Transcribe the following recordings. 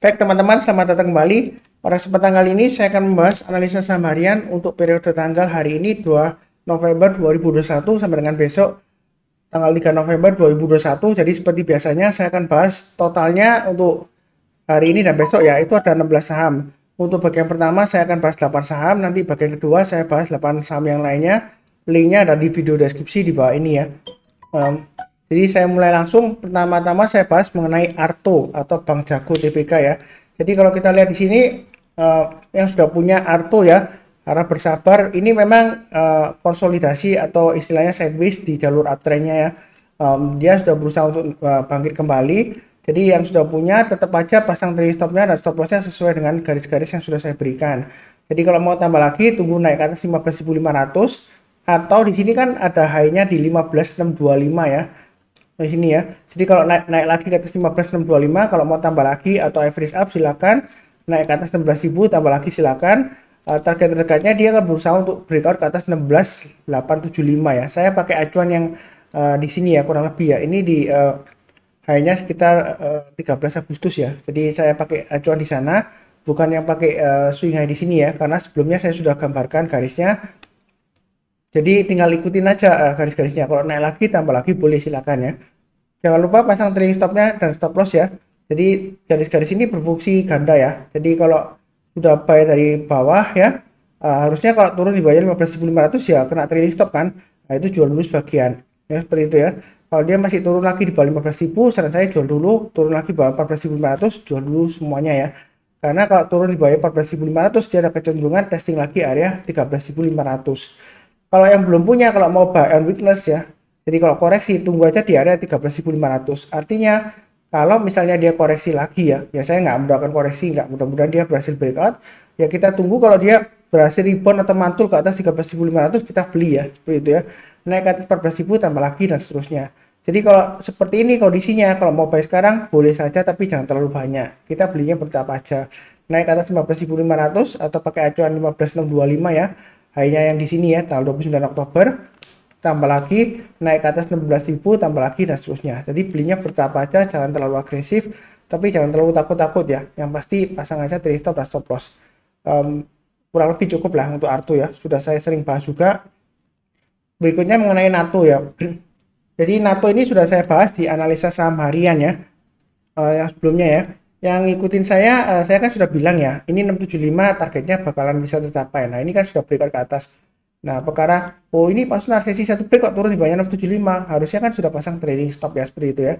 Baik teman-teman, selamat datang kembali. Pada kesempatan kali ini saya akan membahas analisa saham harian untuk periode tanggal hari ini 2 November 2021 sampai dengan besok tanggal 3 November 2021. Jadi seperti biasanya saya akan bahas totalnya untuk hari ini dan besok ya, itu ada 16 saham. Untuk bagian pertama saya akan bahas 8 saham, nanti bagian kedua saya bahas 8 saham yang lainnya. Linknya ada di video deskripsi di bawah ini ya. Jadi saya mulai langsung. Pertama-tama saya bahas mengenai Arto atau Bank Jago Tbk ya. Jadi kalau kita lihat di sini yang sudah punya Arto ya, harap bersabar. Ini memang konsolidasi atau istilahnya sideways di jalur uptrendnya ya. Dia sudah berusaha untuk bangkit kembali. Jadi yang sudah punya tetap aja pasang trailing stopnya dan stop lossnya sesuai dengan garis-garis yang sudah saya berikan. Jadi kalau mau tambah lagi tunggu naik ke atas 15.500 atau di sini kan ada high-nya di 15.625 ya. Di sini ya. Jadi kalau naik lagi ke atas 15.625, kalau mau tambah lagi atau average up silakan. Naik ke atas 16.000 tambah lagi silakan. Target terdekatnya dia akan berusaha untuk breakout ke atas 16.875 ya. Saya pakai acuan yang di sini ya kurang lebih ya. Ini di hanya sekitar 13 Agustus ya. Jadi saya pakai acuan di sana, bukan yang pakai swing high di sini ya, karena sebelumnya saya sudah gambarkan garisnya. Jadi tinggal ikutin aja garis-garisnya. Kalau naik lagi tambah lagi boleh silakan ya. Jangan lupa pasang trailing stopnya dan stop loss ya. Jadi garis-garis ini berfungsi ganda ya. Jadi kalau sudah buy dari bawah ya, harusnya kalau turun di bawah 15.500 ya kena trailing stop kan. Nah itu jual dulu sebagian. Ya seperti itu ya. Kalau dia masih turun lagi di bawah 15.000, saran saya jual dulu. Turun lagi bawah 14.500, jual dulu semuanya ya. Karena kalau turun di bawah 14.500 dia ada kecenderungan testing lagi area 13.500. Kalau yang belum punya, kalau mau buy on weakness ya, jadi kalau koreksi tunggu aja di area 13.500. Artinya kalau misalnya dia koreksi lagi ya saya nggak mendoakan koreksi, nggak, mudah-mudahan dia berhasil breakout. Ya kita tunggu kalau dia berhasil rebound atau mantul ke atas 13.500 kita beli ya, seperti itu ya. Naik ke atas 14.000 tambah lagi dan seterusnya. Jadi kalau seperti ini kondisinya, kalau mau buy sekarang boleh saja tapi jangan terlalu banyak. Kita belinya bertahap aja. Naik ke atas 15.500 atau pakai acuan 15.625 ya. Hanya yang di sini ya tanggal 29 Oktober. Tambah lagi naik ke atas 16.000 tambah lagi dan seterusnya. Jadi belinya bertahap aja, jangan terlalu agresif tapi jangan terlalu takut-takut ya. Yang pasti pasang aja trailing stop dan stop loss. Kurang lebih cukup lah untuk Arto ya, sudah saya sering bahas juga. Berikutnya mengenai NATO ya. Jadi NATO ini sudah saya bahas di analisa saham harian ya, yang sebelumnya ya. Yang ngikutin saya kan sudah bilang ya, ini 675 targetnya bakalan bisa tercapai. Nah ini kan sudah breakout ke atas. Nah, perkara, oh ini pas sesi satu break kok turun di bawahnya 675, harusnya kan sudah pasang trailing stop ya, seperti itu ya.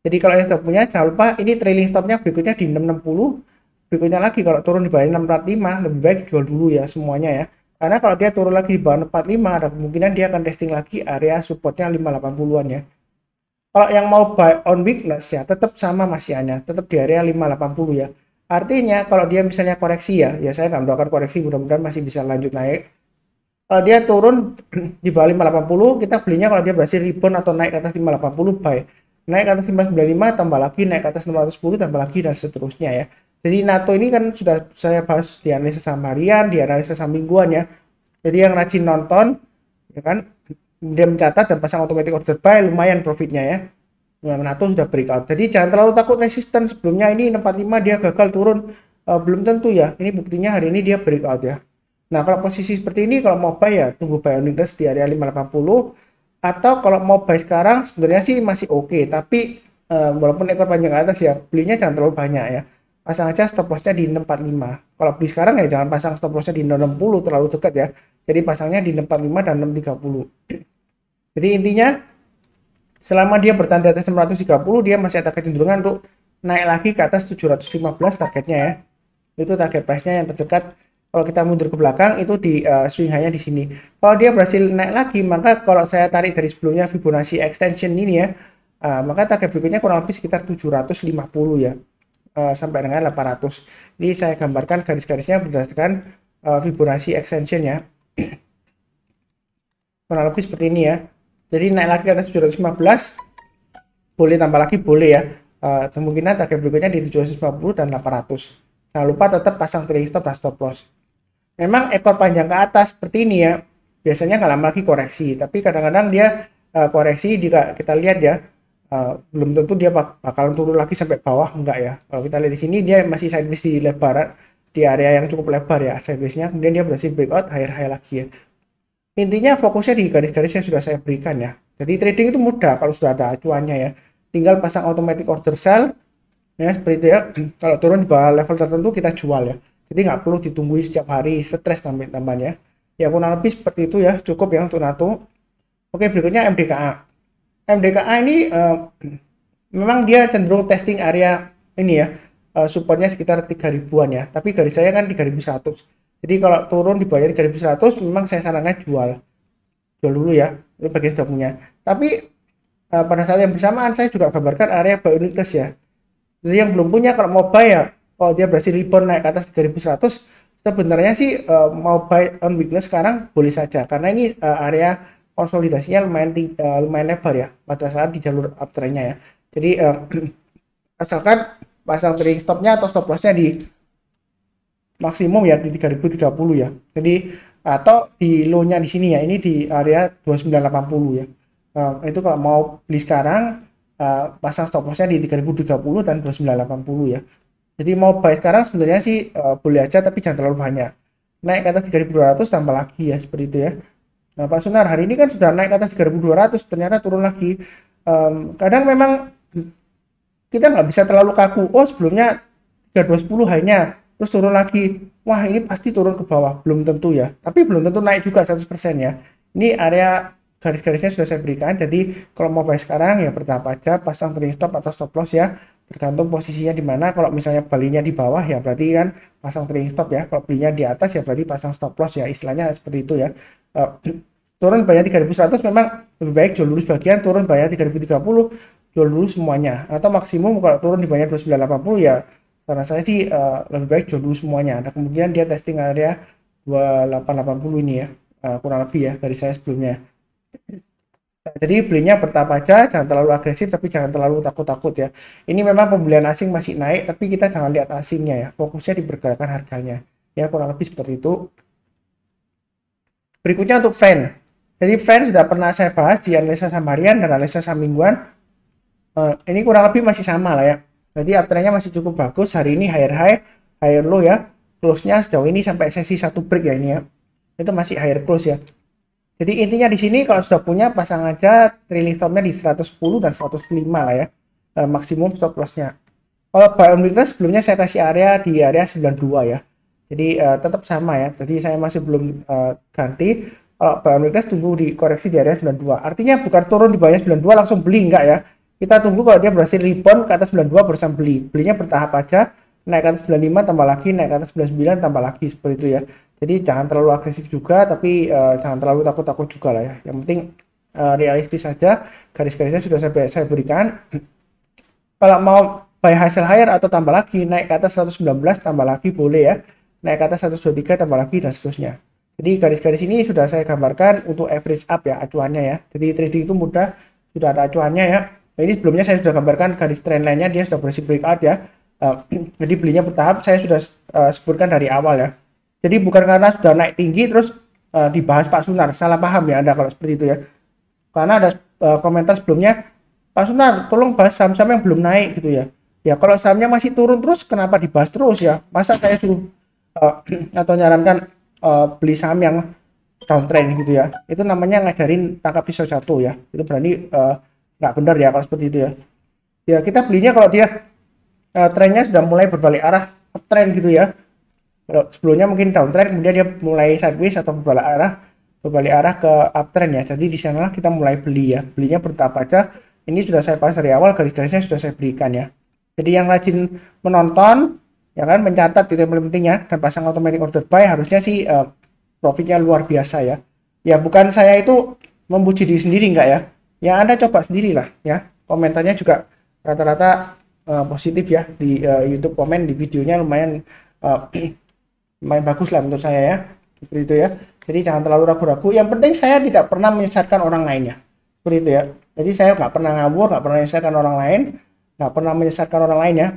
Jadi kalau yang sudah punya, jangan lupa ini trailing stopnya berikutnya di 660, berikutnya lagi kalau turun di bawah 645, lebih baik jual dulu ya semuanya ya. Karena kalau dia turun lagi di bawah 45, ada kemungkinan dia akan testing lagi area supportnya 580-an ya. Kalau yang mau buy on weakness ya tetap sama masihnya, tetap di area 580 ya. Artinya kalau dia misalnya koreksi ya saya nggak mendoakan koreksi, mudah-mudahan masih bisa lanjut naik. Kalau dia turun di bawah 580, kita belinya kalau dia berhasil rebound atau naik ke atas 580 buy. Naik ke atas 595 tambah lagi, naik ke atas 610 tambah lagi dan seterusnya ya. Jadi NATO ini kan sudah saya bahas di analisa saham harian, di analisa saham mingguan ya. Jadi yang rajin nonton ya kan, dia mencatat dan pasang automatic order buy, lumayan profitnya ya. NATO sudah breakout. Jadi jangan terlalu takut resisten. Sebelumnya ini 65 dia gagal turun, belum tentu ya. Ini buktinya hari ini dia breakout ya. Nah kalau posisi seperti ini kalau mau buy ya tunggu buy on weakness di area 580, atau kalau mau buy sekarang sebenarnya sih masih oke, tapi walaupun ekor panjang ke atas ya belinya jangan terlalu banyak ya. Pasang aja stop lossnya di 645. Kalau beli sekarang ya jangan pasang stop lossnya di 660 terlalu dekat ya. Jadi pasangnya di 645 dan 630. Jadi intinya selama dia bertahan di atas 630 dia masih ada kecenderungan untuk naik lagi ke atas 715 targetnya ya. Itu target price-nya yang terdekat. Kalau kita mundur ke belakang itu di swing high-nya di sini. Kalau dia berhasil naik lagi, maka kalau saya tarik dari sebelumnya Fibonacci extension ini ya, maka target berikutnya kurang lebih sekitar 750 ya, sampai dengan 800. Ini saya gambarkan garis-garisnya berdasarkan Fibonacci extension ya. Kurang lebih seperti ini ya. Jadi naik lagi ke atas 715, boleh tambah lagi boleh ya. Kemungkinan target berikutnya di 750 dan 800. Jangan lupa tetap pasang trailing stop dan stop loss. Memang ekor panjang ke atas seperti ini ya, biasanya nggak lama lagi koreksi, tapi kadang-kadang dia koreksi juga kita lihat ya, belum tentu dia bakalan turun lagi sampai bawah, enggak ya. Kalau kita lihat di sini dia masih sideways di lebar, di area yang cukup lebar ya sidewaysnya, kemudian dia berhasil breakout higher high lagi ya. Intinya fokusnya di garis-garis yang sudah saya berikan ya. Jadi trading itu mudah kalau sudah ada acuannya ya. Tinggal pasang automatic order sell ya, seperti itu ya. Kalau turun di bawah level tertentu kita jual ya. Jadi nggak perlu ditunggu setiap hari, stres tambahan-tambahan ya. Ya kurang lebih seperti itu ya, cukup ya untuk NATO. Oke, berikutnya MDKA. MDKA ini memang dia cenderung testing area ini ya, supportnya sekitar 3000-an ya, tapi garis saya kan 3100. Jadi kalau turun di bawah 3100 memang saya sarankan jual dulu ya, itu bagian sudah punya. Tapi pada saat yang bersamaan saya juga gambarkan area buy on weakness ya. Jadi yang belum punya kalau mau buy ya, kalau dia berhasil rebound naik ke atas 3100, sebenarnya sih mau buy on weakness sekarang boleh saja, karena ini area konsolidasinya lumayan lebar ya pada saat di jalur uptrendnya ya. Jadi asalkan pasang trading stopnya atau stop lossnya di maksimum ya di 3030 ya. Jadi atau di low-nya di sini ya, ini di area 2980 ya. Itu kalau mau beli sekarang pasang stop lossnya di 3030 dan 2980 ya. Jadi mau buy sekarang sebenarnya sih boleh aja, tapi jangan terlalu banyak. Naik ke atas 3200 tambah lagi ya, seperti itu ya. Nah, Pak Sunar, hari ini kan sudah naik ke atas 3200, ternyata turun lagi. Kadang memang kita nggak bisa terlalu kaku. Oh, sebelumnya 3210 hanya, terus turun lagi. Wah, ini pasti turun ke bawah. Belum tentu ya. Tapi belum tentu naik juga 100% ya. Ini area garis-garisnya sudah saya berikan. Jadi, kalau mau buy sekarang ya bertahap aja, pasang trading stop atau stop loss ya. Tergantung posisinya di mana. Kalau misalnya balinya di bawah ya berarti kan pasang trading stop ya. Kalau belinya di atas ya berarti pasang stop loss ya. Istilahnya seperti itu ya. Turun banyak 3100 memang lebih baik jual dulu sebagian, turun banyak 3030 jual dulu semuanya, atau maksimum kalau turun di banyak 2980 ya saran saya sih lebih baik jual dulu semuanya. Ada kemungkinan dia testing area 2880 ini ya, kurang lebih ya dari saya sebelumnya. Jadi belinya bertahap aja, jangan terlalu agresif tapi jangan terlalu takut-takut ya. Ini memang pembelian asing masih naik, tapi kita jangan lihat asingnya ya, fokusnya di pergerakan harganya ya, kurang lebih seperti itu. Berikutnya untuk fan. Jadi fan sudah pernah saya bahas di analisa saham harian dan analisa saham mingguan. Ini kurang lebih masih sama lah ya. Jadi uptrendnya masih cukup bagus. Hari ini higher high, higher low ya. Close-nya sejauh ini sampai sesi 1 break ya ini ya. Itu masih higher close ya. Jadi intinya di sini kalau sudah punya pasang aja trailing stopnya di 110 dan 105 lah ya. Maksimum stop loss-nya. Kalau buy on weakness sebelumnya saya kasih area di area 92 ya. Jadi tetap sama ya. Jadi saya masih belum ganti. Kalau buy on weakness tunggu dikoreksi di area 92. Artinya bukan turun di bawah 92 langsung beli, enggak ya. Kita tunggu kalau dia berhasil rebound ke atas 92 baru beli. Belinya bertahap aja. Naik ke atas 95 tambah lagi, naik ke atas 99 tambah lagi, seperti itu ya. Jadi jangan terlalu agresif juga, tapi jangan terlalu takut-takut juga lah ya. Yang penting realistis saja. Garis-garisnya sudah saya berikan. Kalau mau buy hasil higher atau tambah lagi, naik ke atas 119 tambah lagi boleh ya. Naik ke atas 123 tambah lagi dan seterusnya. Jadi garis-garis ini sudah saya gambarkan untuk average up ya, acuannya ya. Jadi trading itu mudah, sudah ada acuannya ya. Nah, ini sebelumnya saya sudah gambarkan garis trend lainnya, dia sudah berhasil breakout ya. Jadi belinya bertahap, saya sudah sebutkan dari awal ya. Jadi bukan karena sudah naik tinggi terus dibahas Pak Sunar, salah paham ya Anda kalau seperti itu ya. Karena ada komentar sebelumnya, Pak Sunar tolong bahas saham-saham yang belum naik gitu ya. Ya kalau sahamnya masih turun terus kenapa dibahas terus ya? Masa saya suruh atau nyarankan beli saham yang downtrend gitu ya, itu namanya ngajarin tangkap pisau jatuh ya. Itu berarti nggak benar ya kalau seperti itu ya. Ya kita belinya kalau dia trennya sudah mulai berbalik arah uptrend gitu ya. Kalau sebelumnya mungkin downtrend, kemudian dia mulai sideways atau berbalik arah ke uptrend ya. Jadi di sana kita mulai beli ya. Belinya bertahap aja. Ini sudah saya bahas dari awal, garis-garisnya sudah saya berikan ya. Jadi yang rajin menonton ya kan, mencatat itu yang paling penting ya, dan pasang automatic order buy, harusnya sih profitnya luar biasa ya. Ya bukan saya itu memuji diri sendiri, enggak ya. Ya Anda coba sendirilah ya. Komentarnya juga rata-rata positif ya di YouTube, komen di videonya lumayan lumayan bagus lah menurut saya ya. Seperti itu ya. Jadi jangan terlalu ragu-ragu. Yang penting saya tidak pernah menyesatkan orang lainnya. Seperti itu ya. Jadi saya nggak pernah ngawur, nggak pernah menyesatkan orang lain, nggak pernah menyesatkan orang lain ya.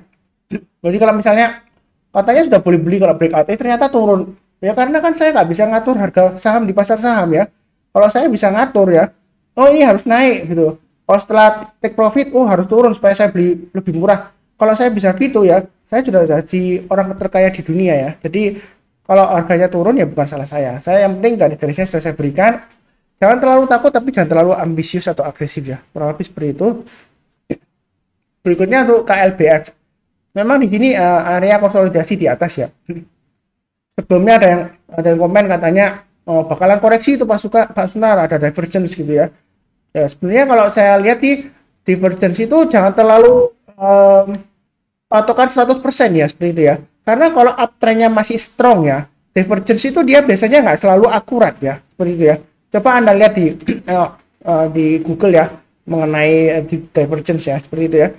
Jadi kalau misalnya katanya sudah boleh beli kalau breakout, ternyata turun. Ya karena kan saya nggak bisa ngatur harga saham di pasar saham ya. Kalau saya bisa ngatur ya, oh ini harus naik gitu. Kalau setelah take profit, oh harus turun supaya saya beli lebih murah. Kalau saya bisa gitu ya, saya sudah jadi orang terkaya di dunia ya. Jadi kalau harganya turun ya bukan salah saya. Saya yang penting garis-garisnya sudah saya berikan. Jangan terlalu takut tapi jangan terlalu ambisius atau agresif ya. Kurang lebih seperti itu. Berikutnya untuk KLBF. Memang di sini area konsolidasi di atas ya. Sebelumnya ada yang komen katanya bakalan koreksi itu Pak Sunar, ada divergence gitu ya. Ya sebenarnya kalau saya lihat di divergence itu jangan terlalu patokan 100% ya seperti itu ya. Karena kalau uptrendnya masih strong ya, divergence itu dia biasanya nggak selalu akurat ya seperti itu ya. Coba Anda lihat di Google ya mengenai divergence ya seperti itu ya.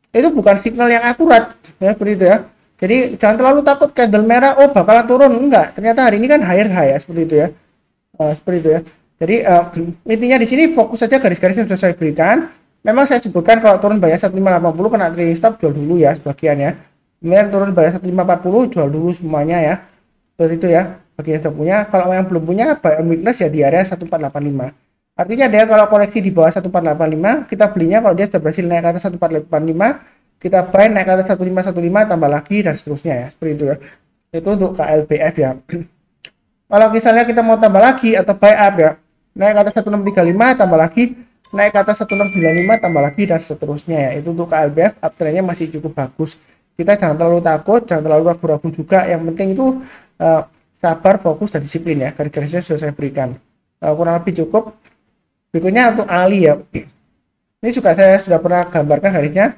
Itu bukan signal yang akurat ya seperti itu ya. Jadi jangan terlalu takut candle merah oh bakalan turun, enggak, ternyata hari ini kan higher high ya seperti itu ya. Seperti itu ya. Jadi intinya di sini fokus saja garis-garis yang sudah saya berikan. Memang saya sebutkan kalau turun bayar 1580 kena trailing stop jual dulu ya sebagian ya. Kemudian turun bayar 1540 jual dulu semuanya ya. Seperti itu ya. Bagi yang sudah punya, kalau yang belum punya buy on weakness ya di area 1485. Artinya dia kalau koreksi di bawah 1485 kita belinya kalau dia sudah berhasil naik ke atas 1485 kita buy naik ke atas 1515 tambah lagi dan seterusnya ya seperti itu ya. Itu untuk KLBF ya. Kalau misalnya kita mau tambah lagi atau buy up ya naik ke atas 1635 tambah lagi naik ke atas 1695 tambah lagi dan seterusnya ya. Itu untuk KLBF uptrendnya masih cukup bagus. Kita jangan terlalu takut, jangan terlalu ragu-ragu juga. Yang penting itu sabar, fokus dan disiplin ya. Garis-garisnya sudah saya berikan. Kurang lebih cukup. Berikutnya untuk Ali ya. Ini juga saya sudah pernah gambarkan garisnya.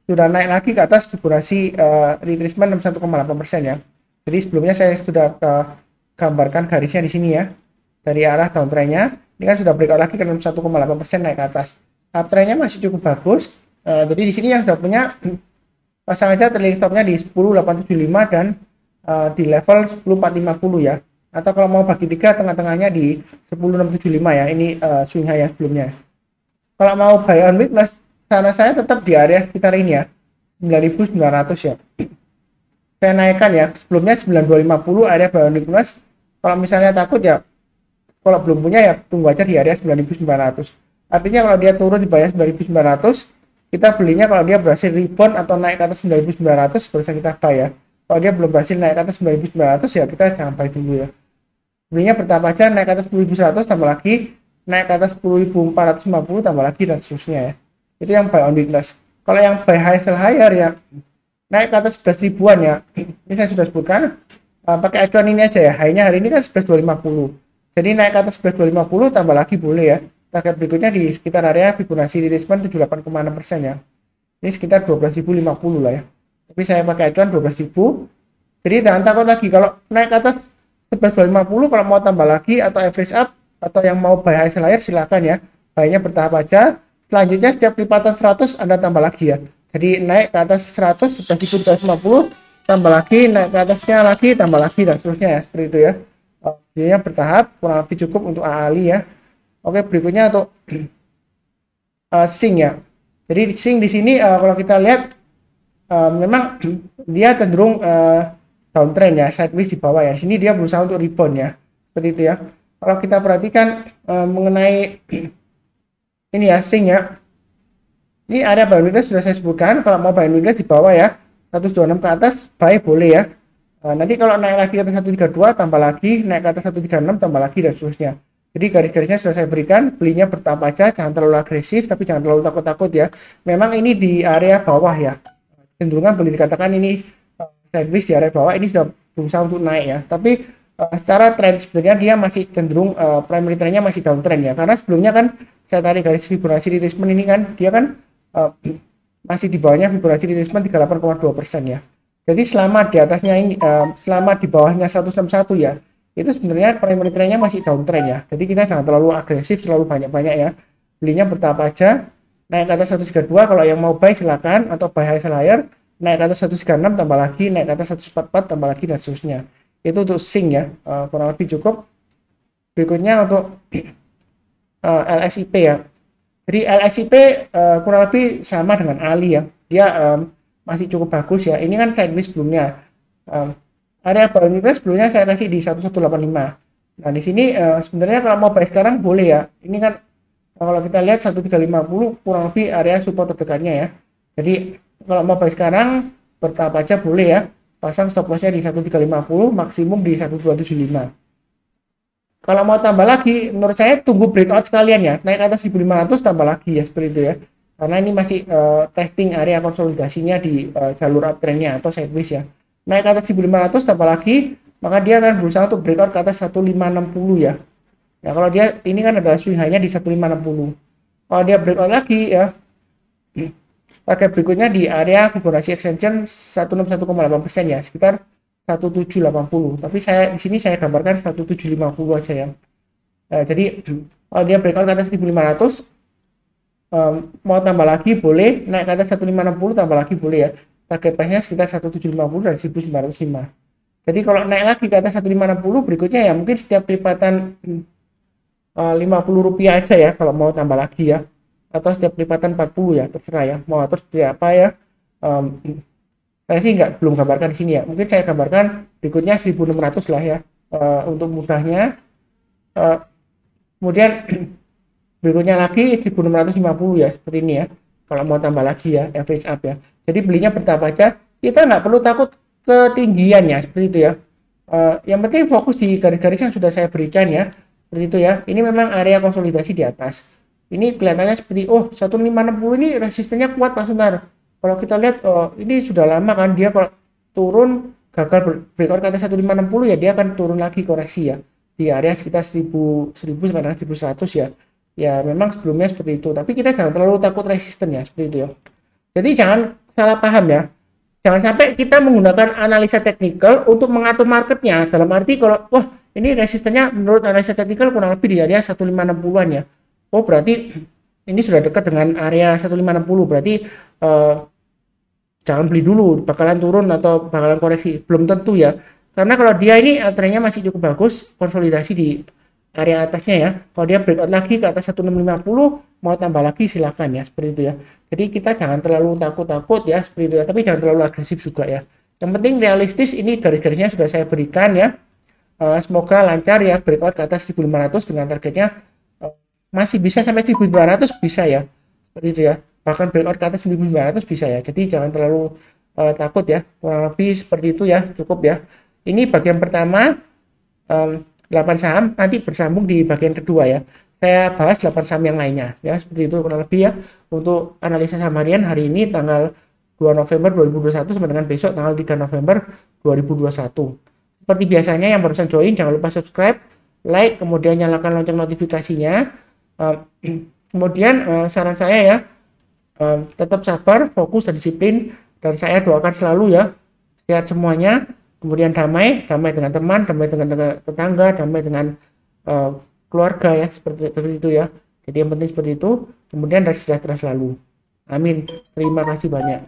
Sudah naik lagi ke atas figurasi retracement 61,8% ya. Jadi sebelumnya saya sudah gambarkan garisnya di sini ya. Dari arah downtrendnya. Ini kan sudah breakout lagi ke 61,8% naik ke atas. Uptrendnya masih cukup bagus. Jadi di sini yang sudah punya pasang aja trailing stopnya di 10.875 dan di level 10.450 ya. Atau kalau mau bagi tiga tengah-tengahnya di 10.675 ya. Ini swing high yang sebelumnya. Kalau mau buy on weakness sana saya tetap di area sekitar ini ya. 9.900 ya. Saya naikkan ya. Sebelumnya 9.250 area buy on weakness. Kalau misalnya takut ya kalau belum punya ya tunggu aja di area 9.900. Artinya kalau dia turun di bawah 9.900 kita belinya kalau dia berhasil rebound atau naik ke atas 9.900 baru kita buy ya. Kalau dia belum berhasil naik ke atas 9.900 ya kita jangan buy dulu ya. Belinya bertahap aja naik ke atas 10.100 tambah lagi naik ke atas 10.450 tambah lagi dan seterusnya ya. Itu yang buy on weakness. Kalau yang buy high sell higher ya naik ke atas 11 ribuan ya. Ini saya sudah sebutkan pakai acuan ini aja ya. High-nya hari ini kan 11.250. Jadi naik ke atas 11.250 tambah lagi boleh ya. Target berikutnya di sekitar area Fibonacci retracement 78,6% ya. Ini sekitar 12.050 lah ya. Tapi saya pakai acuan 12.000. Jadi jangan takut lagi kalau naik ke atas 11.250 kalau mau tambah lagi atau average up atau yang mau buy high sell higher silakan ya. Buy-nya bertahap aja. Selanjutnya setiap lipatan 100 Anda tambah lagi ya. Jadi naik ke atas 100 11.250 tambah lagi, naik ke atasnya lagi tambah lagi dan seterusnya ya. Seperti itu ya. Jadinya bertahap kurang lebih cukup untuk Ali ya. Oke, berikutnya untuk Sing ya. Jadi Sing di sini kalau kita lihat memang dia cenderung downtrend ya, sideways di bawah ya. Sini dia berusaha untuk rebound ya. Seperti itu ya. Kalau kita perhatikan mengenai ini ya Sing ya. Ini area buy weakness sudah saya sebutkan. Kalau mau buy weakness di bawah ya 126 ke atas buy boleh ya. Nanti kalau naik lagi ke atas 132 tambah lagi, naik ke atas 136 tambah lagi dan seterusnya. Jadi garis-garisnya sudah saya berikan, belinya bertahap aja, jangan terlalu agresif tapi jangan terlalu takut-takut ya. Memang ini di area bawah ya. Cenderungan boleh dikatakan ini sideways di area bawah, ini sudah berusaha untuk naik ya. Tapi secara trend sebenarnya dia masih cenderung primary trendnya masih downtrend ya. Karena sebelumnya kan saya tarik garis Fibonacci retracement ini kan dia kan masih di bawahnya Fibonacci retracement 38,2% ya. Jadi selama di atasnya ini, selama di bawahnya 161 ya, itu sebenarnya primary trendnya masih downtrend ya. Jadi kita jangan terlalu agresif, terlalu banyak-banyak ya. Belinya bertahap aja, naik ke atas 132 kalau yang mau buy silakan, atau buy high sell higher, naik ke atas 136 tambah lagi, naik ke atas 144 tambah lagi dan seterusnya. Itu untuk Sing ya, kurang lebih cukup. Berikutnya untuk LSIP ya. Jadi LSIP kurang lebih sama dengan Ali ya. Dia masih cukup bagus ya. Ini kan sideways sebelumnya. Area buy weakness sebelumnya saya kasih di 1185. Nah, di sini sebenarnya kalau mau buy sekarang boleh ya. Ini kan Nah, kalau kita lihat 1350 kurang lebih area support terdekatnya ya. Jadi kalau mau buy sekarang bertahap aja boleh ya. Pasang stop lossnya di 1350, maksimum di 1275. Kalau mau tambah lagi, menurut saya tunggu breakout sekalian ya. Naik ke atas 1500 tambah lagi ya seperti itu ya. Karena ini masih testing area konsolidasinya di jalur uptrendnya atau sideways ya. Naik ke atas 1500 tambah lagi, maka dia akan berusaha untuk breakout ke atas 1560 ya. Ya kalau dia ini kan adalah swing high-nya di 1560. Kalau dia breakout lagi ya, target berikutnya di area Fibonacci extension 161,8% ya, sekitar 1780. Tapi saya di sini saya gambarkan 1750 aja ya. Jadi kalau dia breakout ke atas 1500, mau tambah lagi boleh, naik ke atas 1560 tambah lagi boleh ya. Target price-nya sekitar 1750 dan 1905. Jadi kalau naik lagi ke atas 1560 berikutnya ya mungkin setiap lipatan 50 rupiah aja ya kalau mau tambah lagi ya, atau setiap lipatan 40 ya, terserah ya mau atur seperti apa ya. Saya sih belum gambarkan di sini ya, mungkin saya gambarkan berikutnya 1600 lah ya, untuk mudahnya. Kemudian berikutnya lagi 1650 ya, seperti ini ya kalau mau tambah lagi ya, average up ya. Jadi belinya bertahap aja, kita nggak perlu takut ketinggian ya, seperti itu ya. Yang penting fokus di garis-garis yang sudah saya berikan ya, seperti itu ya. Ini memang area konsolidasi di atas. Ini kelihatannya seperti 1560 ini resistennya kuat Pak Sunar. Kalau kita lihat ini sudah lama kan dia kalau turun gagal breakout ke atas 1560 ya dia akan turun lagi koreksi ya di area sekitar 1000 sampai dengan 1100 ya. Ya memang sebelumnya seperti itu. Tapi kita jangan terlalu takut resisten ya, seperti itu ya. Jadi jangan salah paham ya. Jangan sampai kita menggunakan analisa teknikal untuk mengatur marketnya. Dalam arti kalau wah ini resistennya menurut analisa teknikal kurang lebih di area 1560-an ya. Oh berarti ini sudah dekat dengan area 1560, berarti jangan beli dulu, bakalan turun atau bakalan koreksi. Belum tentu ya, karena kalau dia ini trennya masih cukup bagus, konsolidasi di area atasnya ya. Kalau dia breakout lagi ke atas 1650, mau tambah lagi silakan ya, seperti itu ya. Jadi kita jangan terlalu takut-takut ya, seperti itu ya, tapi jangan terlalu agresif juga ya. Yang penting realistis, ini garis-garisnya sudah saya berikan ya. Semoga lancar ya, breakout ke atas 1500 dengan targetnya masih bisa sampai 1900 bisa ya, seperti itu ya. Bahkan breakout ke atas 1900 bisa ya. Jadi jangan terlalu takut ya, kurang lebih seperti itu ya, cukup ya. Ini bagian pertama, 8 saham, nanti bersambung di bagian kedua ya. Saya bahas 8 saham yang lainnya ya, seperti itu kurang lebih ya. Untuk analisa saham harian hari ini tanggal 2 November 2021 sampai dengan besok tanggal 3 November 2021. Seperti biasanya yang barusan join jangan lupa subscribe, like, kemudian nyalakan lonceng notifikasinya. Kemudian saran saya ya, tetap sabar, fokus dan disiplin, dan saya doakan selalu ya sehat semuanya, kemudian damai dengan teman, damai dengan tetangga, damai dengan keluarga ya, seperti itu ya. Jadi yang penting seperti itu, kemudian dan sejahtera selalu. Amin. Terima kasih banyak.